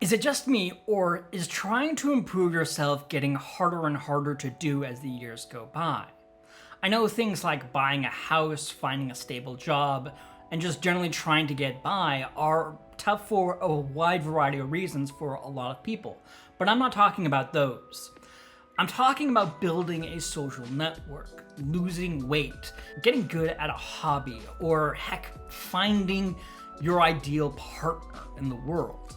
Is it just me, or is trying to improve yourself getting harder and harder to do as the years go by? I know things like buying a house, finding a stable job, and just generally trying to get by are tough for a wide variety of reasons for a lot of people, but I'm not talking about those. I'm talking about building a social network, losing weight, getting good at a hobby, or heck, finding your ideal partner in the world.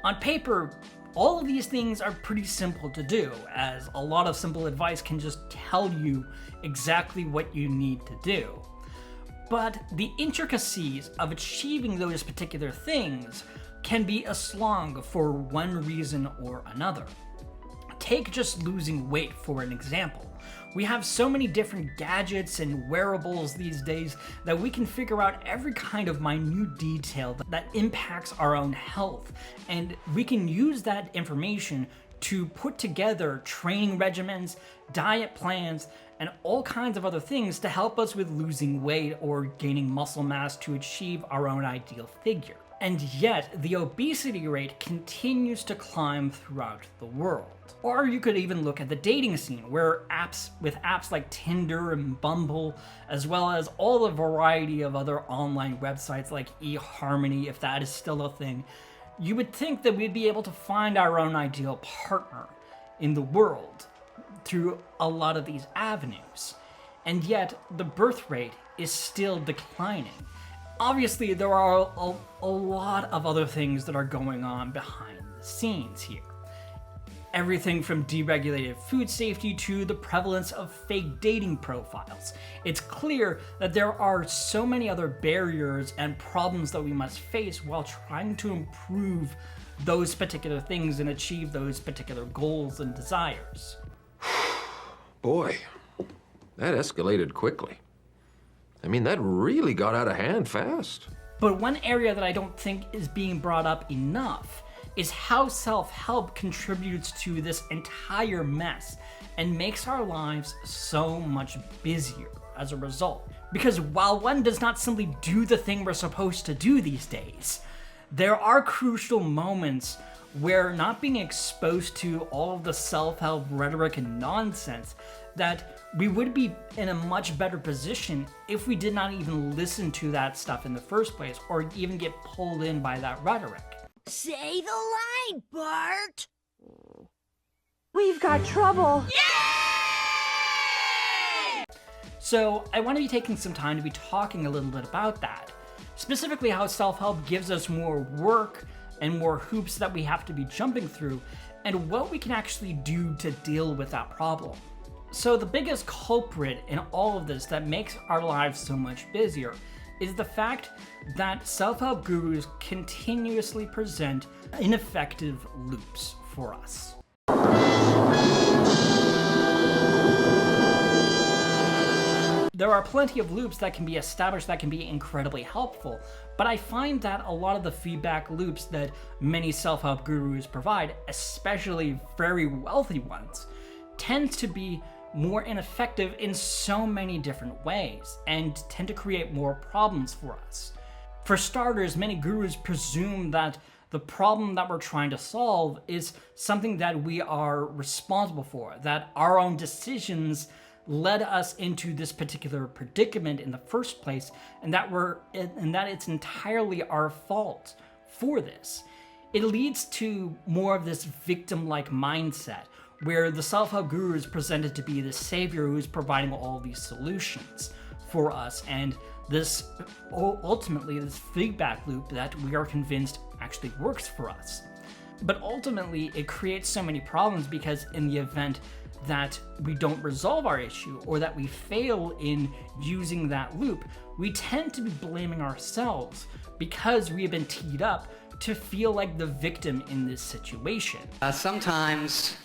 On paper, all of these things are pretty simple to do, as a lot of simple advice can just tell you exactly what you need to do. But the intricacies of achieving those particular things can be a slog for one reason or another. Take just losing weight for an example. We have so many different gadgets and wearables these days that we can figure out every kind of minute detail that impacts our own health, and we can use that information to put together training regimens, diet plans, and all kinds of other things to help us with losing weight or gaining muscle mass to achieve our own ideal figure. And yet, the obesity rate continues to climb throughout the world. Or you could even look at the dating scene, where apps like Tinder and Bumble, as well as all the variety of other online websites like eHarmony, if that is still a thing, you would think that we'd be able to find our own ideal partner in the world through a lot of these avenues. And yet, the birth rate is still declining. Obviously, there are a lot of other things that are going on behind the scenes here. Everything from deregulated food safety to the prevalence of fake dating profiles. It's clear that there are so many other barriers and problems that we must face while trying to improve those particular things and achieve those particular goals and desires. Boy, that escalated quickly. I mean, that really got out of hand fast. But one area that I don't think is being brought up enough is how self-help contributes to this entire mess and makes our lives so much busier as a result. Because while one does not simply do the thing we're supposed to do these days, there are crucial moments where not being exposed to all of the self-help rhetoric and nonsense, that we would be in a much better position if we did not even listen to that stuff in the first place, or even get pulled in by that rhetoric. Say the line, Bart! We've got trouble! Yay! So I want to be taking some time to be talking a little bit about that. Specifically how self-help gives us more work and more hoops that we have to be jumping through, and what we can actually do to deal with that problem. So the biggest culprit in all of this that makes our lives so much busier is the fact that self-help gurus continuously present ineffective loops for us. There are plenty of loops that can be established that can be incredibly helpful, but I find that a lot of the feedback loops that many self-help gurus provide, especially very wealthy ones, tend to be more ineffective in so many different ways and tend to create more problems for us. For starters, many gurus presume that the problem that we're trying to solve is something that we are responsible for, that our own decisions led us into this particular predicament in the first place, and that it's entirely our fault for this. It leads to more of this victim-like mindset, where the self-help guru is presented to be the savior who is providing all these solutions for us, and this ultimately this feedback loop that we are convinced actually works for us. But ultimately, it creates so many problems because in the event that we don't resolve our issue, or that we fail in using that loop, we tend to be blaming ourselves because we have been teed up to feel like the victim in this situation. Sometimes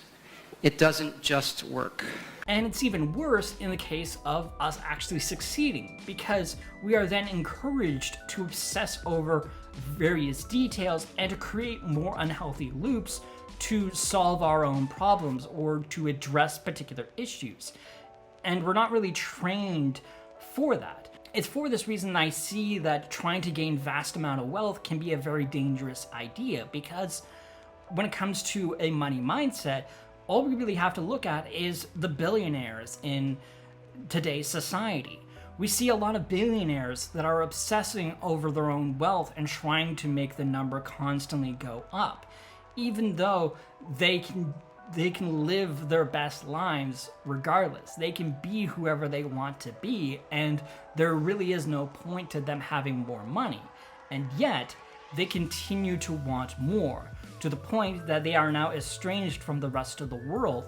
it doesn't just work. And it's even worse in the case of us actually succeeding, because we are then encouraged to obsess over various details and to create more unhealthy loops to solve our own problems or to address particular issues. And we're not really trained for that. It's for this reason I see that trying to gain vast amount of wealth can be a very dangerous idea, because when it comes to a money mindset, all we really have to look at is the billionaires in today's society. We see a lot of billionaires that are obsessing over their own wealth and trying to make the number constantly go up, even though they can live their best lives regardless. They can be whoever they want to be, and there really is no point to them having more money. And yet, they continue to want more, to the point that they are now estranged from the rest of the world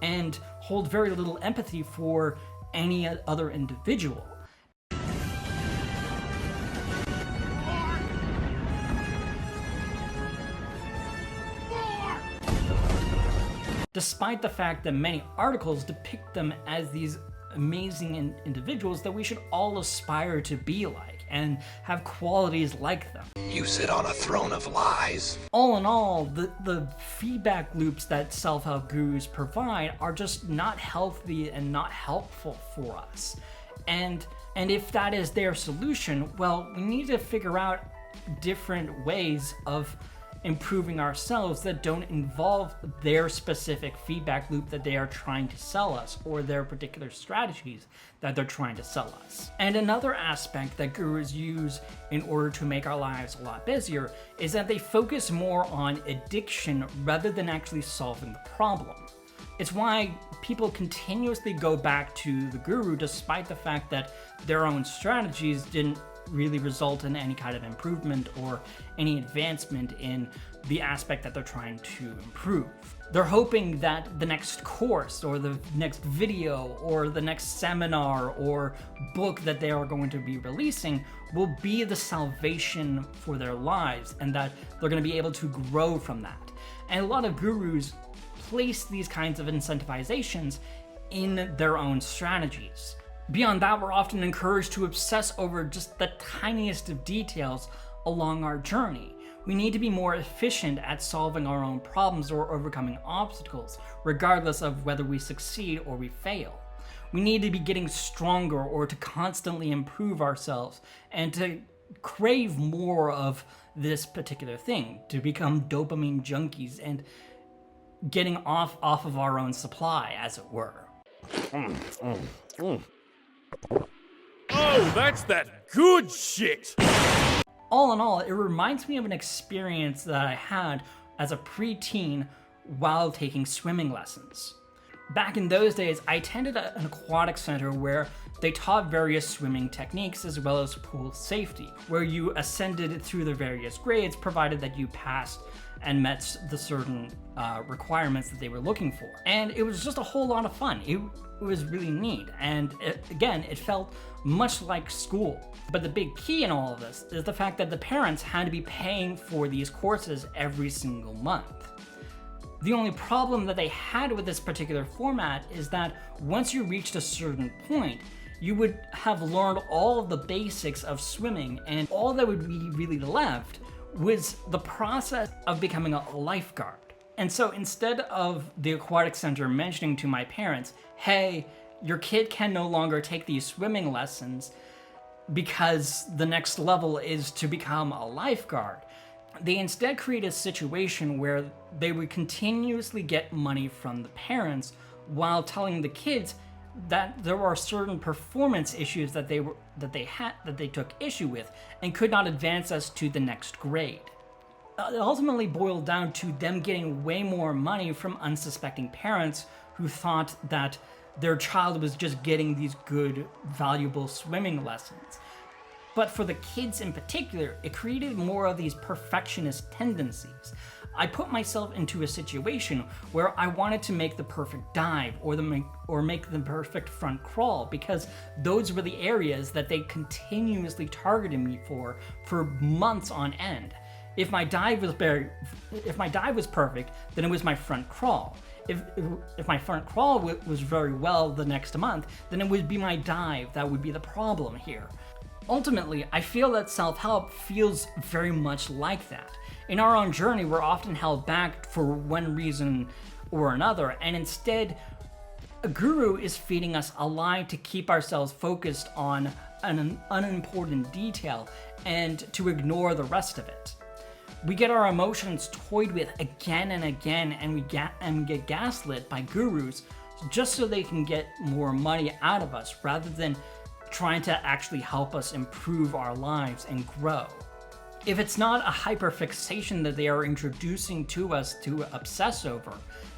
and hold very little empathy for any other individual. Despite the fact that many articles depict them as these amazing individuals that we should all aspire to be like and have qualities like them. You sit on a throne of lies. All in all, the feedback loops that self-help gurus provide are just not healthy and not helpful for us. And if that is their solution, well, we need to figure out different ways of improving ourselves that don't involve their specific feedback loop that they are trying to sell us, or their particular strategies that they're trying to sell us. And another aspect that gurus use in order to make our lives a lot busier is that they focus more on addiction rather than actually solving the problem. It's why people continuously go back to the guru despite the fact that their own strategies didn't really result in any kind of improvement or any advancement in the aspect that they're trying to improve. They're hoping that the next course or the next video or the next seminar or book that they are going to be releasing will be the salvation for their lives, and that they're going to be able to grow from that. And a lot of gurus place these kinds of incentivizations in their own strategies. Beyond that, we're often encouraged to obsess over just the tiniest of details along our journey. We need to be more efficient at solving our own problems or overcoming obstacles, regardless of whether we succeed or we fail. We need to be getting stronger or to constantly improve ourselves and to crave more of this particular thing, to become dopamine junkies and getting off of our own supply, as it were. Oh, that's that good shit! All in all, it reminds me of an experience that I had as a preteen while taking swimming lessons. Back in those days, I attended an aquatic center where they taught various swimming techniques as well as pool safety, where you ascended through the various grades provided that you passed and met the certain requirements that they were looking for. And it was just a whole lot of fun. It was really neat, and it felt much like school. But the big key in all of this is the fact that the parents had to be paying for these courses every single month. The only problem that they had with this particular format is that once you reached a certain point, you would have learned all of the basics of swimming, and all that would be really left was the process of becoming a lifeguard. And so instead of the aquatic center mentioning to my parents, hey, your kid can no longer take these swimming lessons because the next level is to become a lifeguard, they instead create a situation where they would continuously get money from the parents while telling the kids that there are certain performance issues that they took issue with and could not advance us to the next grade. It ultimately boiled down to them getting way more money from unsuspecting parents who thought that their child was just getting these good, valuable swimming lessons. But for the kids in particular, it created more of these perfectionist tendencies. I put myself into a situation where I wanted to make the perfect dive or make the perfect front crawl, because those were the areas that they continuously targeted me for months on end. If my dive was perfect, then it was my front crawl. If my front crawl was very well the next month, then it would be my dive that would be the problem here. Ultimately, I feel that self-help feels very much like that. In our own journey, we're often held back for one reason or another, and instead, a guru is feeding us a lie to keep ourselves focused on an unimportant detail and to ignore the rest of it. We get our emotions toyed with again and again, and we get gaslit by gurus just so they can get more money out of us rather than trying to actually help us improve our lives and grow. If it's not a hyperfixation that they are introducing to us to obsess over,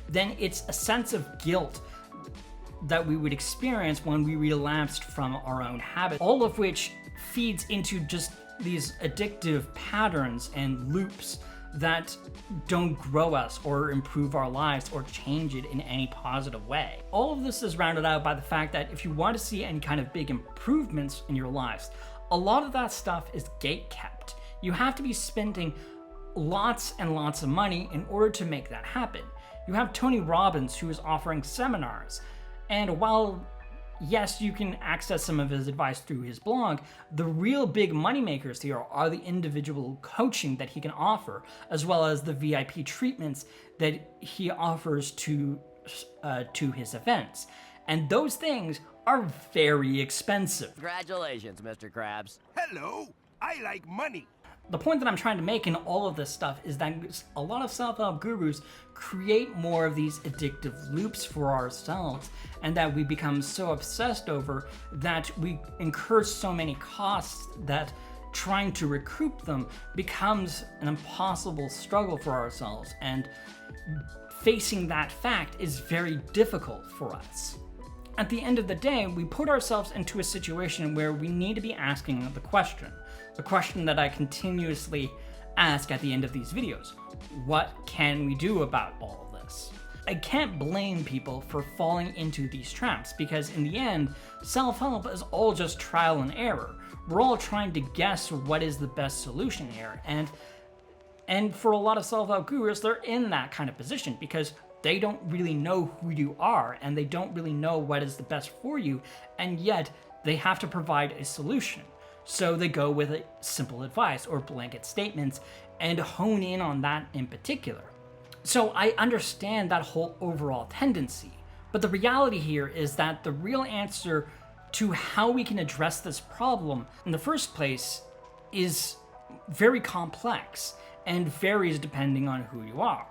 then it's a sense of guilt that we would experience when we relapsed from our own habits, all of which feeds into just these addictive patterns and loops that don't grow us or improve our lives or change it in any positive way. All of this is rounded out by the fact that if you want to see any kind of big improvements in your lives, a lot of that stuff is gate-kept. You have to be spending lots and lots of money in order to make that happen. You have Tony Robbins, who is offering seminars, and while yes, you can access some of his advice through his blog, the real big moneymakers here are the individual coaching that he can offer, as well as the VIP treatments that he offers to his events. And those things are very expensive. Congratulations, Mr. Krabs. Hello, I like money. The point that I'm trying to make in all of this stuff is that a lot of self-help gurus create more of these addictive loops for ourselves, and that we become so obsessed over that we incur so many costs that trying to recoup them becomes an impossible struggle for ourselves, and facing that fact is very difficult for us. At the end of the day, we put ourselves into a situation where we need to be asking the question that I continuously ask at the end of these videos. What can we do about all of this? I can't blame people for falling into these traps, because in the end, self-help is all just trial and error. We're all trying to guess what is the best solution here, and for a lot of self-help gurus, they're in that kind of position because they don't really know who you are, and they don't really know what is the best for you, and yet they have to provide a solution. So they go with a simple advice or blanket statements and hone in on that in particular. So I understand that whole overall tendency, but the reality here is that the real answer to how we can address this problem in the first place is very complex and varies depending on who you are.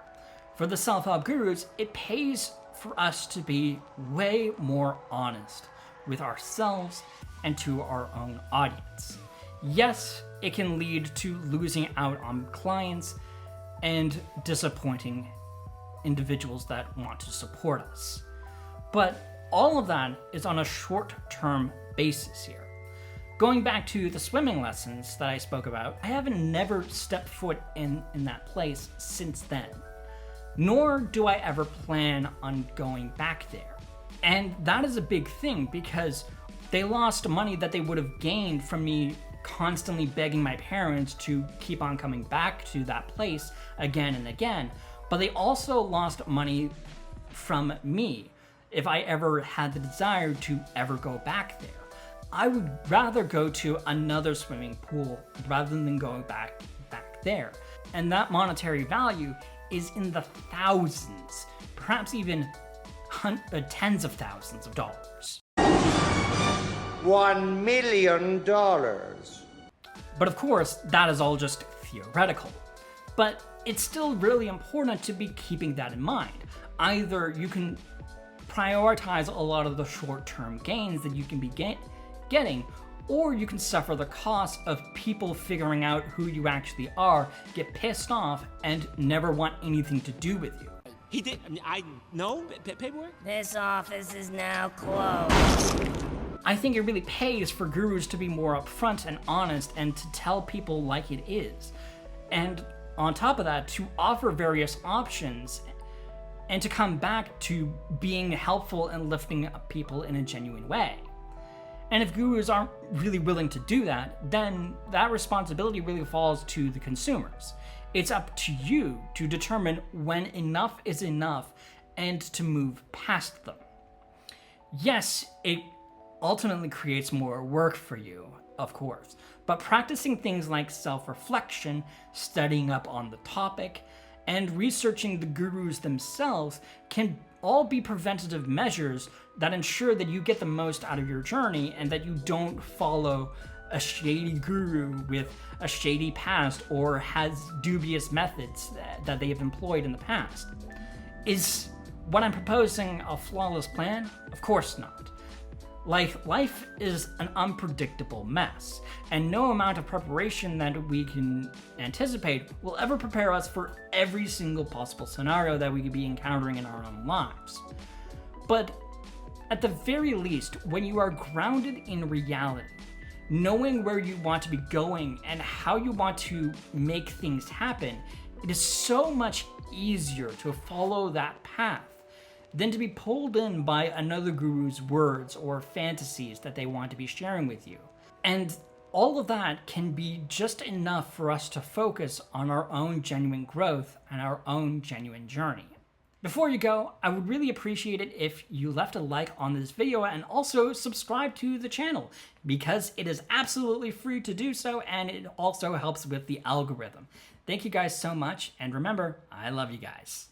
For the self-help gurus, it pays for us to be way more honest with ourselves and to our own audience. Yes, it can lead to losing out on clients and disappointing individuals that want to support us. But all of that is on a short-term basis here. Going back to the swimming lessons that I spoke about, I haven't never stepped foot in that place since then. Nor do I ever plan on going back there. And that is a big thing, because they lost money that they would have gained from me constantly begging my parents to keep on coming back to that place again and again. But they also lost money from me if I ever had the desire to ever go back there. I would rather go to another swimming pool rather than going back there. And that monetary value is in the thousands, perhaps even tens of thousands of dollars. $1 million. But of course, that is all just theoretical. But it's still really important to be keeping that in mind. Either you can prioritize a lot of the short-term gains that you can be getting, or you can suffer the cost of people figuring out who you actually are, get pissed off, and never want anything to do with you. He did. I know paperwork. This office is now closed. I think it really pays for gurus to be more upfront and honest and to tell people like it is. And on top of that, to offer various options and to come back to being helpful and lifting up people in a genuine way. And if gurus aren't really willing to do that, then that responsibility really falls to the consumers. It's up to you to determine when enough is enough and to move past them. Yes, it ultimately creates more work for you, of course, but practicing things like self-reflection, studying up on the topic, and researching the gurus themselves can all be preventative measures that ensure that you get the most out of your journey and that you don't follow a shady guru with a shady past or has dubious methods that they have employed in the past. Is what I'm proposing a flawless plan? Of course not. Life is an unpredictable mess, and no amount of preparation that we can anticipate will ever prepare us for every single possible scenario that we could be encountering in our own lives. But at the very least, when you are grounded in reality, knowing where you want to be going and how you want to make things happen, it is so much easier to follow that path than to be pulled in by another guru's words or fantasies that they want to be sharing with you. And all of that can be just enough for us to focus on our own genuine growth and our own genuine journey. Before you go, I would really appreciate it if you left a like on this video and also subscribe to the channel, because it is absolutely free to do so and it also helps with the algorithm. Thank you guys so much, and remember, I love you guys.